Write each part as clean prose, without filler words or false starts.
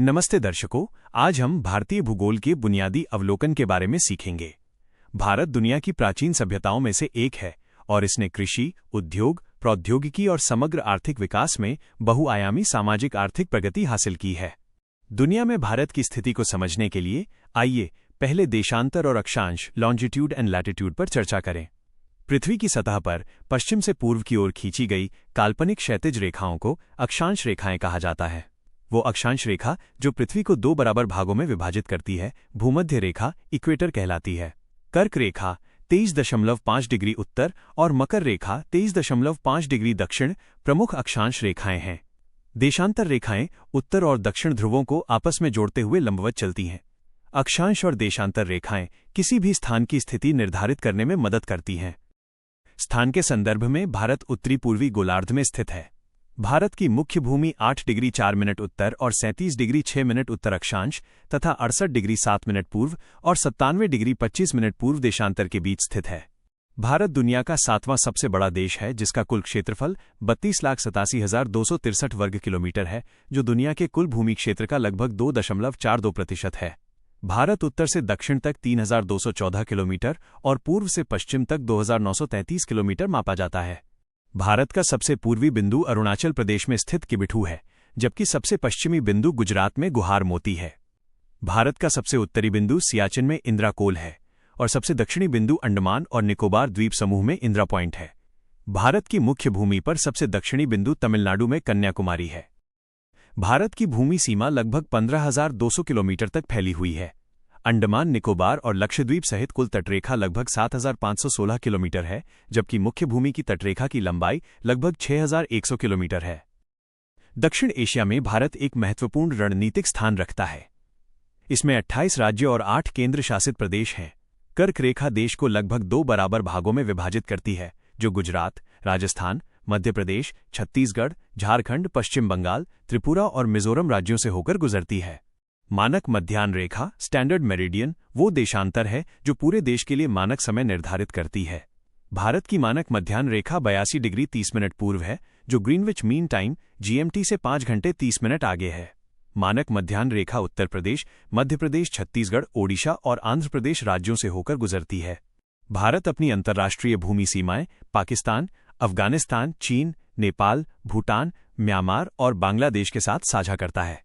नमस्ते दर्शकों, आज हम भारतीय भूगोल के बुनियादी अवलोकन के बारे में सीखेंगे। भारत दुनिया की प्राचीन सभ्यताओं में से एक है और इसने कृषि, उद्योग, प्रौद्योगिकी और समग्र आर्थिक विकास में बहुआयामी सामाजिक आर्थिक प्रगति हासिल की है। दुनिया में भारत की स्थिति को समझने के लिए आइए पहले देशांतर और अक्षांश लॉन्जिट्यूड एंड लैटिट्यूड पर चर्चा करें। पृथ्वी की सतह पर पश्चिम से पूर्व की ओर खींची गई काल्पनिक क्षैतिज रेखाओं को अक्षांश रेखाएं कहा जाता है। वो अक्षांश रेखा जो पृथ्वी को दो बराबर भागों में विभाजित करती है, भूमध्य रेखा इक्वेटर कहलाती है। कर्क रेखा 23.5 डिग्री उत्तर और मकर रेखा 23.5 डिग्री दक्षिण प्रमुख अक्षांश रेखाएं हैं। देशांतर रेखाएं उत्तर और दक्षिण ध्रुवों को आपस में जोड़ते हुए लंबवत चलती हैं। अक्षांश और देशांतर रेखाएं किसी भी स्थान की स्थिति निर्धारित करने में मदद करती हैं। स्थान के संदर्भ में भारत उत्तरी पूर्वी गोलार्ध में स्थित है। भारत की मुख्य भूमि 8 डिग्री 4 मिनट उत्तर और 37 डिग्री 6 मिनट उत्तर अक्षांश तथा 68 डिग्री 7 मिनट पूर्व और 97 डिग्री 25 मिनट पूर्व देशांतर के बीच स्थित है। भारत दुनिया का 7वां सबसे बड़ा देश है, जिसका कुल क्षेत्रफल 32,87,263 वर्ग किलोमीटर है, जो दुनिया के कुल भूमि क्षेत्र का लगभग 2.42% है। भारत उत्तर से दक्षिण तक 3,214 किलोमीटर और पूर्व से पश्चिम तक 2,933 किलोमीटर मापा जाता है। भारत का सबसे पूर्वी बिंदु अरुणाचल प्रदेश में स्थित किबिठू है, जबकि सबसे पश्चिमी बिंदु गुजरात में गुहार मोती है। भारत का सबसे उत्तरी बिंदु सियाचिन में इंदिरा कोल है और सबसे दक्षिणी बिंदु अंडमान और निकोबार द्वीप समूह में इंदिरा पॉइंट है। भारत की मुख्य भूमि पर सबसे दक्षिणी बिंदु तमिलनाडु में कन्याकुमारी है। भारत की भूमि सीमा लगभग 15,200 किलोमीटर तक फैली हुई है। अंडमान निकोबार और लक्षद्वीप सहित कुल तटरेखा लगभग 7,516 किलोमीटर है, जबकि मुख्य भूमि की तटरेखा की लंबाई लगभग 6,100 किलोमीटर है। दक्षिण एशिया में भारत एक महत्वपूर्ण रणनीतिक स्थान रखता है। इसमें 28 राज्य और 8 केंद्र शासित प्रदेश हैं। कर्क रेखा देश को लगभग 2 बराबर भागों में विभाजित करती है, जो गुजरात, राजस्थान, मध्य प्रदेश, छत्तीसगढ़, झारखंड, पश्चिम बंगाल, त्रिपुरा और मिजोरम राज्यों से होकर गुजरती है। मानक मध्याह्न रेखा स्टैंडर्ड मेरिडियन वो देशांतर है जो पूरे देश के लिए मानक समय निर्धारित करती है। भारत की मानक मध्याह्न रेखा 82 डिग्री 30 मिनट पूर्व है, जो ग्रीनविच मीन टाइम GMT से 5 घंटे 30 मिनट आगे है। मानक मध्याह्न रेखा उत्तर प्रदेश, मध्य प्रदेश, छत्तीसगढ़, ओडिशा और आंध्र प्रदेश राज्यों से होकर गुजरती है। भारत अपनी अंतर्राष्ट्रीय भूमि सीमाएं पाकिस्तान, अफगानिस्तान, चीन, नेपाल, भूटान, म्यांमार और बांग्लादेश के साथ साझा करता है।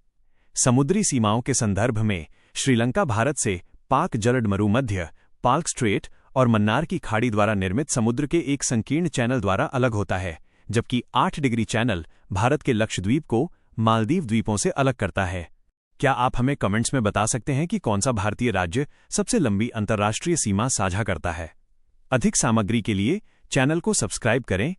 समुद्री सीमाओं के संदर्भ में श्रीलंका भारत से पाक जलड मरुमध्य, पाल्क स्ट्रेट और मन्नार की खाड़ी द्वारा निर्मित समुद्र के एक संकीर्ण चैनल द्वारा अलग होता है, जबकि 8 डिग्री चैनल भारत के लक्षद्वीप को मालदीव द्वीपों से अलग करता है। क्या आप हमें कमेंट्स में बता सकते हैं कि कौन सा भारतीय राज्य सबसे लंबी अंतर्राष्ट्रीय सीमा साझा करता है? अधिक सामग्री के लिए चैनल को सब्सक्राइब करें